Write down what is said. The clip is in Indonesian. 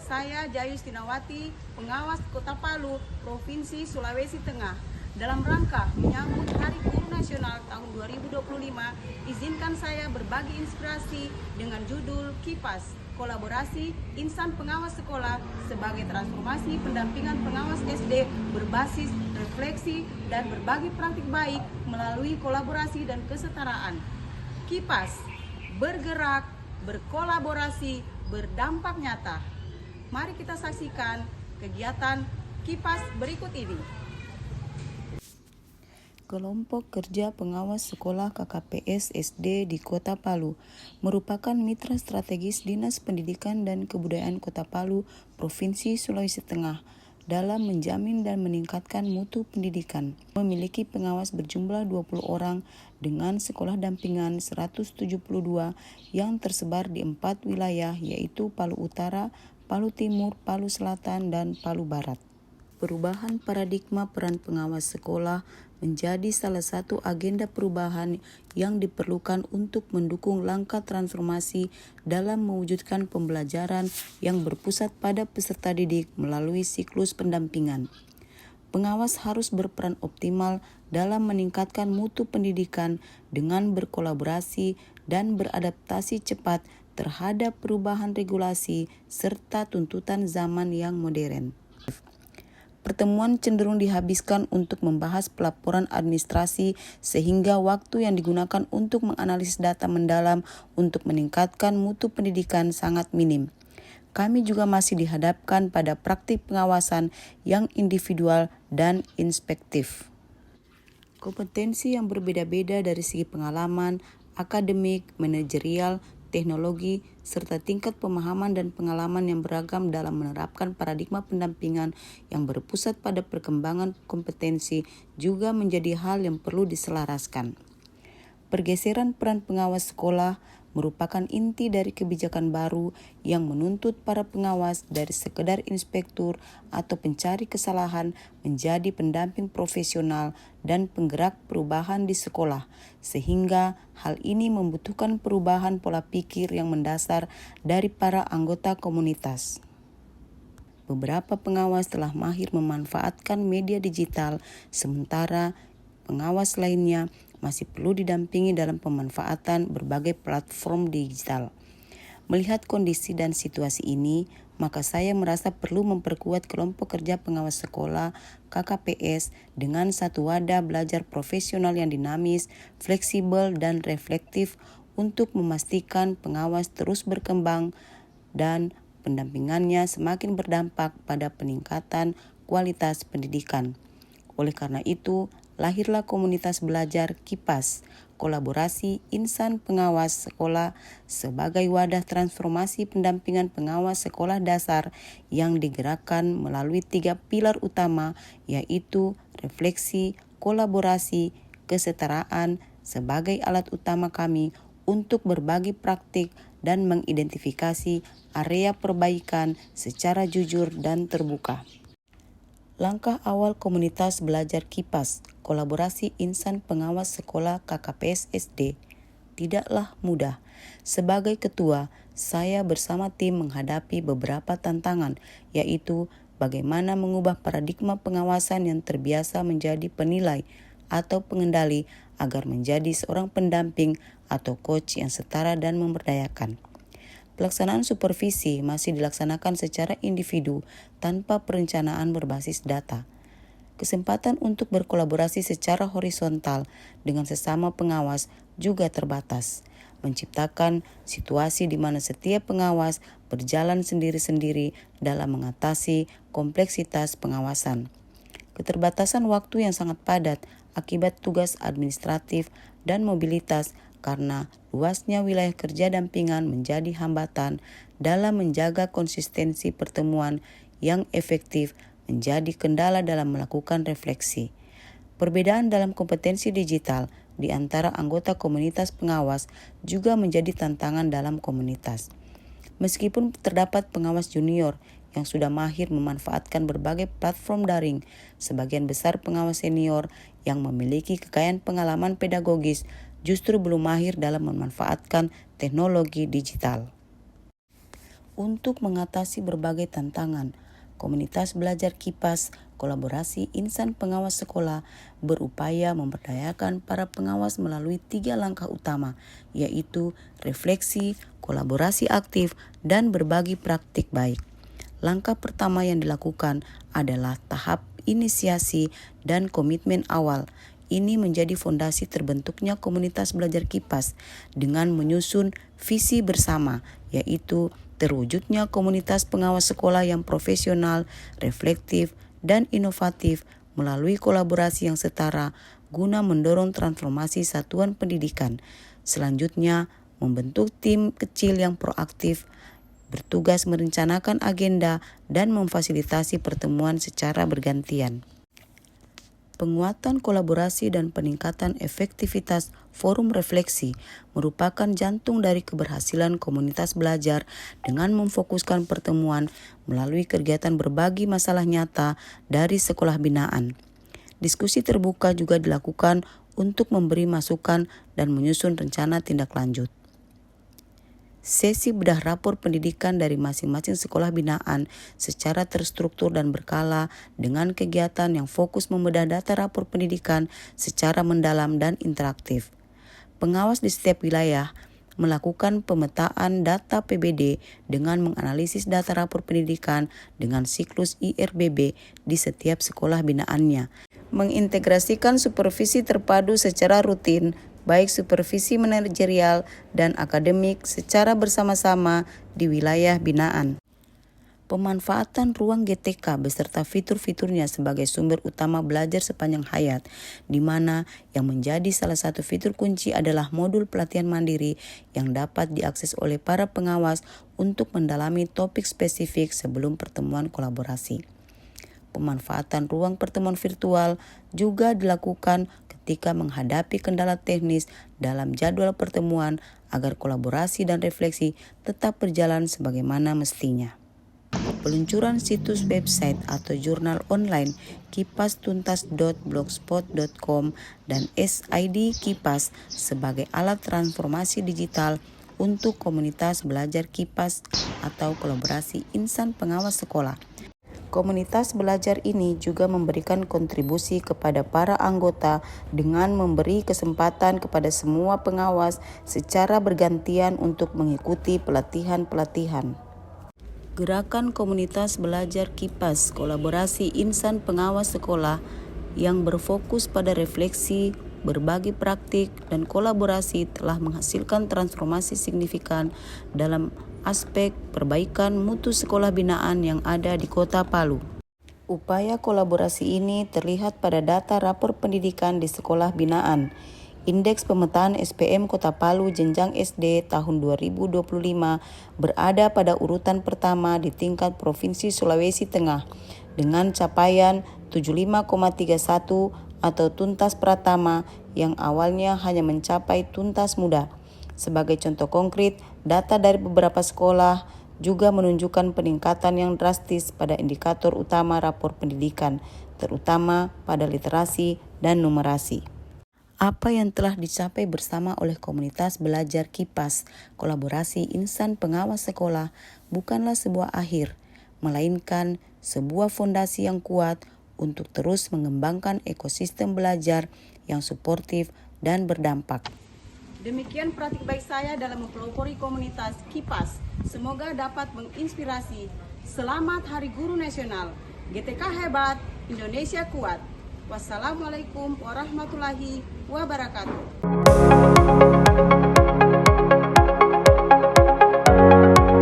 Saya Jayu Stinawati, pengawas Kota Palu, Provinsi Sulawesi Tengah. Dalam rangka menyambut Hari Guru Nasional tahun 2025, izinkan saya berbagi inspirasi dengan judul KIPAS, Kolaborasi Insan Pengawas Sekolah sebagai transformasi pendampingan pengawas SD berbasis refleksi dan berbagi praktik baik melalui kolaborasi dan kesetaraan. KIPAS, bergerak, berkolaborasi, berdampak nyata. Mari kita saksikan kegiatan KIPAS berikut ini. Kelompok Kerja Pengawas Sekolah KKPS SD di Kota Palu merupakan mitra strategis Dinas Pendidikan dan Kebudayaan Kota Palu, Provinsi Sulawesi Tengah dalam menjamin dan meningkatkan mutu pendidikan. Memiliki pengawas berjumlah 20 orang dengan sekolah dampingan 172 yang tersebar di 4 wilayah yaitu Palu Utara, Palu Timur, Palu Selatan, dan Palu Barat. Perubahan paradigma peran pengawas sekolah menjadi salah satu agenda perubahan yang diperlukan untuk mendukung langkah transformasi dalam mewujudkan pembelajaran yang berpusat pada peserta didik melalui siklus pendampingan. Pengawas harus berperan optimal dalam meningkatkan mutu pendidikan dengan berkolaborasi dan beradaptasi cepat terhadap perubahan regulasi serta tuntutan zaman yang modern. Pertemuan cenderung dihabiskan untuk membahas pelaporan administrasi sehingga waktu yang digunakan untuk menganalisis data mendalam untuk meningkatkan mutu pendidikan sangat minim. Kami juga masih dihadapkan pada praktik pengawasan yang individual dan inspektif. Kompetensi yang berbeda-beda dari segi pengalaman, akademik, manajerial, teknologi, serta tingkat pemahaman dan pengalaman yang beragam dalam menerapkan paradigma pendampingan yang berpusat pada perkembangan kompetensi juga menjadi hal yang perlu diselaraskan. Pergeseran peran pengawas sekolah merupakan inti dari kebijakan baru yang menuntut para pengawas dari sekedar inspektur atau pencari kesalahan menjadi pendamping profesional dan penggerak perubahan di sekolah, sehingga hal ini membutuhkan perubahan pola pikir yang mendasar dari para anggota komunitas. Beberapa pengawas telah mahir memanfaatkan media digital, sementara pengawas lainnya masih perlu didampingi dalam pemanfaatan berbagai platform digital. Melihat kondisi dan situasi ini, maka saya merasa perlu memperkuat kelompok kerja pengawas sekolah KKPS dengan satu wadah belajar profesional yang dinamis, fleksibel, dan reflektif untuk memastikan pengawas terus berkembang dan pendampingannya semakin berdampak pada peningkatan kualitas pendidikan. Oleh karena itu, lahirlah komunitas belajar KIPAS, Kolaborasi Insan Pengawas Sekolah sebagai wadah transformasi pendampingan pengawas sekolah dasar yang digerakkan melalui 3 pilar utama yaitu refleksi, kolaborasi, kesetaraan sebagai alat utama kami untuk berbagi praktik dan mengidentifikasi area perbaikan secara jujur dan terbuka. Langkah awal komunitas belajar KIPAS, Kolaborasi Insan Pengawas Sekolah KKPS SD, tidaklah mudah. Sebagai ketua, saya bersama tim menghadapi beberapa tantangan, yaitu bagaimana mengubah paradigma pengawasan yang terbiasa menjadi penilai atau pengendali agar menjadi seorang pendamping atau coach yang setara dan memberdayakan. Pelaksanaan supervisi masih dilaksanakan secara individu tanpa perencanaan berbasis data. Kesempatan untuk berkolaborasi secara horizontal dengan sesama pengawas juga terbatas, menciptakan situasi di mana setiap pengawas berjalan sendiri-sendiri dalam mengatasi kompleksitas pengawasan. Keterbatasan waktu yang sangat padat akibat tugas administratif dan mobilitas karena luasnya wilayah kerja dampingan menjadi hambatan dalam menjaga konsistensi pertemuan yang efektif menjadi kendala dalam melakukan refleksi. Perbedaan dalam kompetensi digital di antara anggota komunitas pengawas juga menjadi tantangan dalam komunitas. Meskipun terdapat pengawas junior yang sudah mahir memanfaatkan berbagai platform daring, sebagian besar pengawas senior yang memiliki kekayaan pengalaman pedagogis justru belum mahir dalam memanfaatkan teknologi digital. untuk mengatasi berbagai tantangan. Komunitas belajar KIPAS, kolaborasi insan pengawas sekolah, berupaya memberdayakan para pengawas melalui 3 langkah utama, yaitu refleksi, kolaborasi aktif, dan berbagi praktik baik. Langkah pertama yang dilakukan adalah tahap inisiasi dan komitmen awal. Ini menjadi fondasi terbentuknya komunitas belajar KIPAS dengan menyusun visi bersama, yaitu terwujudnya komunitas pengawas sekolah yang profesional, reflektif, dan inovatif melalui kolaborasi yang setara guna mendorong transformasi satuan pendidikan. Selanjutnya, membentuk tim kecil yang proaktif, bertugas merencanakan agenda dan memfasilitasi pertemuan secara bergantian. Penguatan kolaborasi dan peningkatan efektivitas forum refleksi merupakan jantung dari keberhasilan komunitas belajar dengan memfokuskan pertemuan melalui kegiatan berbagi masalah nyata dari sekolah binaan. Diskusi terbuka juga dilakukan untuk memberi masukan dan menyusun rencana tindak lanjut. Sesi bedah rapor pendidikan dari masing-masing sekolah binaan secara terstruktur dan berkala dengan kegiatan yang fokus membedah data rapor pendidikan secara mendalam dan interaktif. Pengawas di setiap wilayah melakukan pemetaan data PBD dengan menganalisis data rapor pendidikan dengan siklus IRBB di setiap sekolah binaannya, mengintegrasikan supervisi terpadu secara rutin, baik supervisi manajerial dan akademik secara bersama-sama di wilayah binaan. Pemanfaatan ruang GTK beserta fitur-fiturnya sebagai sumber utama belajar sepanjang hayat, di mana yang menjadi salah satu fitur kunci adalah modul pelatihan mandiri yang dapat diakses oleh para pengawas untuk mendalami topik spesifik sebelum pertemuan kolaborasi. Pemanfaatan ruang pertemuan virtual juga dilakukan ketika menghadapi kendala teknis dalam jadwal pertemuan agar kolaborasi dan refleksi tetap berjalan sebagaimana mestinya. Peluncuran situs website atau jurnal online kipastuntas.blogspot.com dan SID KIPAS sebagai alat transformasi digital untuk komunitas belajar KIPAS atau kolaborasi insan pengawas sekolah. Komunitas belajar ini juga memberikan kontribusi kepada para anggota dengan memberi kesempatan kepada semua pengawas secara bergantian untuk mengikuti pelatihan-pelatihan. Gerakan komunitas belajar KIPAS, kolaborasi insan pengawas sekolah yang berfokus pada refleksi, berbagi praktik, dan kolaborasi telah menghasilkan transformasi signifikan dalam aspek perbaikan mutu sekolah binaan yang ada di Kota Palu. Upaya kolaborasi ini terlihat pada data rapor pendidikan di sekolah binaan. Indeks pemetaan SPM Kota Palu jenjang SD tahun 2025 berada pada urutan pertama di tingkat Provinsi Sulawesi Tengah dengan capaian 75,31 atau tuntas pratama yang awalnya hanya mencapai tuntas muda. Sebagai contoh konkret, data dari beberapa sekolah juga menunjukkan peningkatan yang drastis pada indikator utama rapor pendidikan, terutama pada literasi dan numerasi. Apa yang telah dicapai bersama oleh komunitas belajar KIPAS, kolaborasi insan pengawas sekolah, bukanlah sebuah akhir, melainkan sebuah fondasi yang kuat untuk terus mengembangkan ekosistem belajar yang suportif dan berdampak. Demikian praktik baik saya dalam mempelopori komunitas KIPAS. Semoga dapat menginspirasi. Selamat Hari Guru Nasional. GTK hebat, Indonesia kuat. Wassalamualaikum warahmatullahi wabarakatuh.